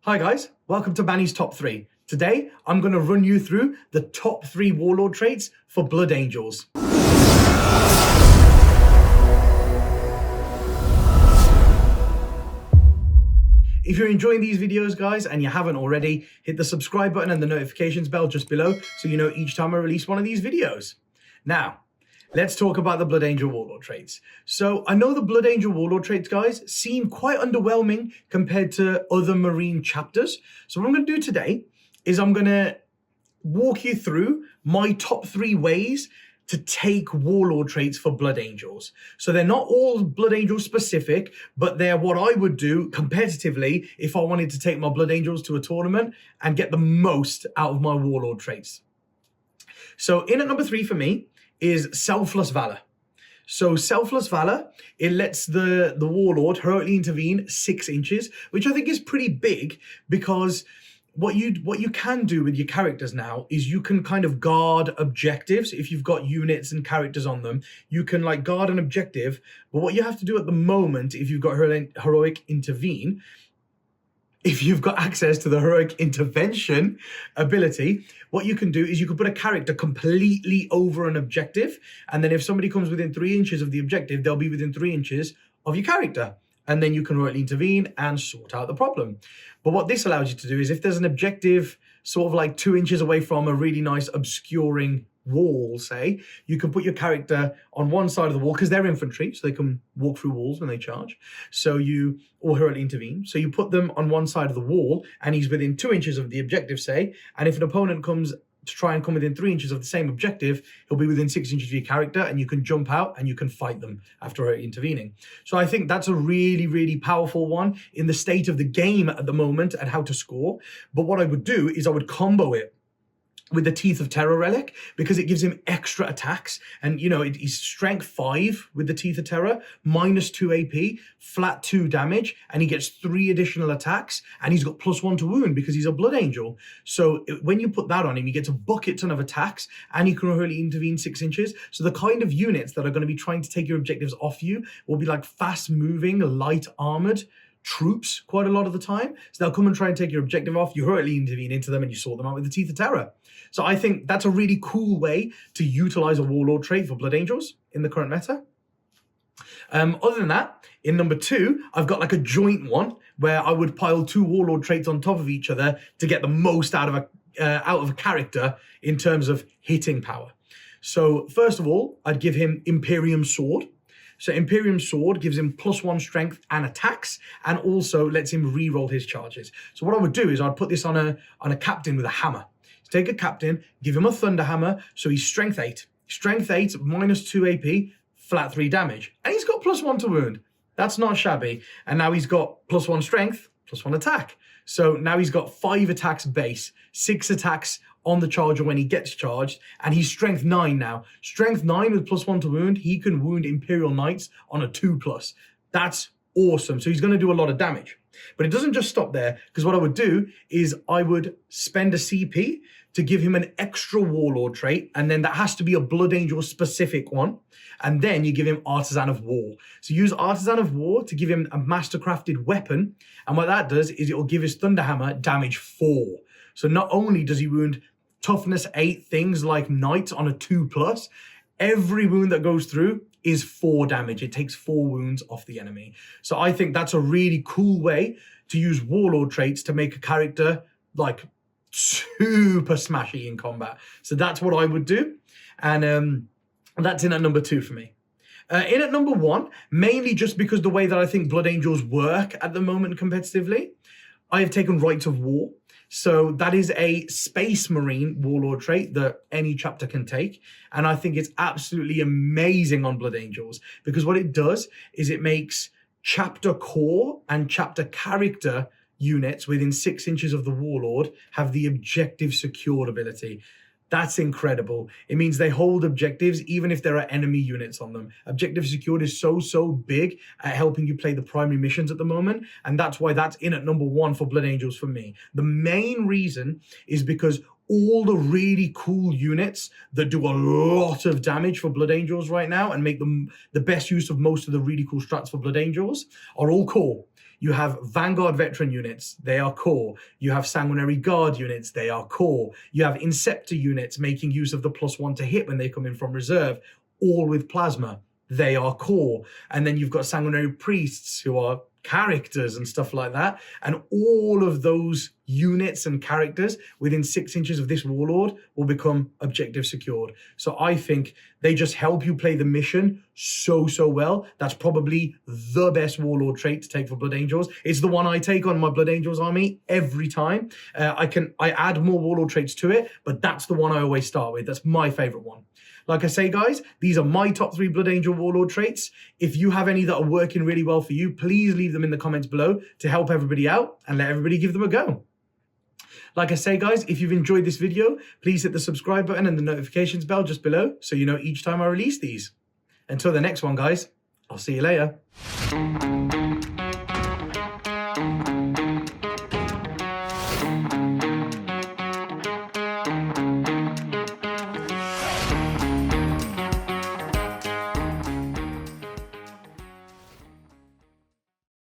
Hi guys, welcome to Manny's Top 3. Today, I'm going to run you through the top 3 Warlord traits for Blood Angels. If you're enjoying these videos, guys, and you haven't already, hit the subscribe button and the notifications bell just below so you know each time I release one of these videos. Now, let's talk about the Blood Angel Warlord traits. So I know the Blood Angel Warlord traits, guys, seem quite underwhelming compared to other Marine chapters. So what I'm going to do today is I'm going to walk you through my top 3 ways to take Warlord traits for Blood Angels. So they're not all Blood Angel specific, but they're what I would do competitively if I wanted to take my Blood Angels to a tournament and get the most out of my Warlord traits. So in at number 3 for me is Selfless Valor. So Selfless Valor, it lets the Warlord heroically intervene 6 inches, which I think is pretty big because what you can do with your characters now is you can kind of guard objectives. If you've got units and characters on them, you can like guard an objective. But what you have to do at the moment, if you've got heroic intervene, if you've got access to the heroic intervention ability, what you can do is you can put a character completely over an objective. And then if somebody comes within 3 inches of the objective, they'll be within 3 inches of your character. And then you can heroically intervene and sort out the problem. But what this allows you to do is if there's an objective sort of like 2 inches away from a really nice obscuring wall, say, you can put your character on one side of the wall because they're infantry, so they can walk through walls when they charge. Or heroically intervene. So you put them on one side of the wall and he's within 2 inches of the objective, say, and if an opponent comes to try and come within 3 inches of the same objective, he'll be within 6 inches of your character and you can jump out and you can fight them after intervening. So I think that's a really, really powerful one in the state of the game at the moment and how to score. But what I would do is I would combo it with the Teeth of Terror relic because it gives him extra attacks. And, you know, he's strength 5 with the Teeth of Terror, -2 AP, flat 2 damage, and he gets 3 additional attacks, and he's got +1 to wound because he's a Blood Angel. So when you put that on him, he gets a bucket ton of attacks, and he can really intervene 6 inches. So the kind of units that are going to be trying to take your objectives off you will be like fast-moving, light-armored troops quite a lot of the time. So they'll come and try and take your objective off, you hurriedly intervene into them, and you sort them out with the Teeth of Terror. So I think that's a really cool way to utilize a Warlord trait for Blood Angels in the current meta. Other than that, in number 2, I've got like a joint one where I would pile 2 Warlord traits on top of each other to get the most out of a character in terms of hitting power. So first of all, I'd give him Imperium Sword. So Imperium Sword gives him +1 strength and attacks, and also lets him re-roll his charges. So what I would do is I'd put this on a captain with a hammer. So take a captain, give him a thunder hammer, so he's strength 8. Strength 8, -2 AP, flat 3 damage. And he's got +1 to wound. That's not shabby. And now he's got +1 strength, +1 attack. So now he's got 5 attacks base, 6 attacks on the charger when he gets charged, and he's strength 9 now. Strength 9 with +1 to wound, he can wound Imperial Knights on a 2+. That's awesome. So he's going to do a lot of damage. But it doesn't just stop there, because what I would do is I would spend a CP to give him an extra Warlord trait, and then that has to be a Blood Angel specific one. And then you give him Artisan of War. So use Artisan of War to give him a mastercrafted weapon. And what that does is it will give his Thunderhammer damage 4. So not only does he wound toughness 8 things like Knight on a 2+, every wound that goes through is 4 damage. It takes 4 wounds off the enemy. So I think that's a really cool way to use Warlord traits to make a character like super smashy in combat. So that's what I would do. And that's in at number 2 for me. In at number 1, mainly just because the way that I think Blood Angels work at the moment competitively, I have taken Rights of War. So that is a Space Marine Warlord trait that any chapter can take. And I think it's absolutely amazing on Blood Angels because what it does is it makes chapter core and chapter character units within 6 inches of the Warlord have the objective secured ability. That's incredible. It means they hold objectives even if there are enemy units on them. Objective secured is so big at helping you play the primary missions at the moment. And that's why that's in at number 1 for Blood Angels for me. The main reason is because all the really cool units that do a lot of damage for Blood Angels right now and make them the best use of most of the really cool strats for Blood Angels are all core. You have Vanguard Veteran units, they are core. You have Sanguinary Guard units, they are core. You have Inceptor units making use of the +1 to hit when they come in from reserve, all with plasma. They are core. And then you've got Sanguinary Priests who are characters and stuff like that. And all of those units and characters within 6 inches of this Warlord will become objective secured. So I think they just help you play the mission so well. That's probably the best Warlord trait to take for Blood Angels. It's the one I take on my Blood Angels army every time. I add more Warlord traits to it, but that's the one I always start with. That's my favorite one. Like I say, guys, these are my top 3 Blood Angel Warlord traits. If you have any that are working really well for you, please leave them in the comments below to help everybody out and let everybody give them a go. Like I say, guys, if you've enjoyed this video, please hit the subscribe button and the notifications bell just below so you know each time I release these. Until the next one, guys, I'll see you later.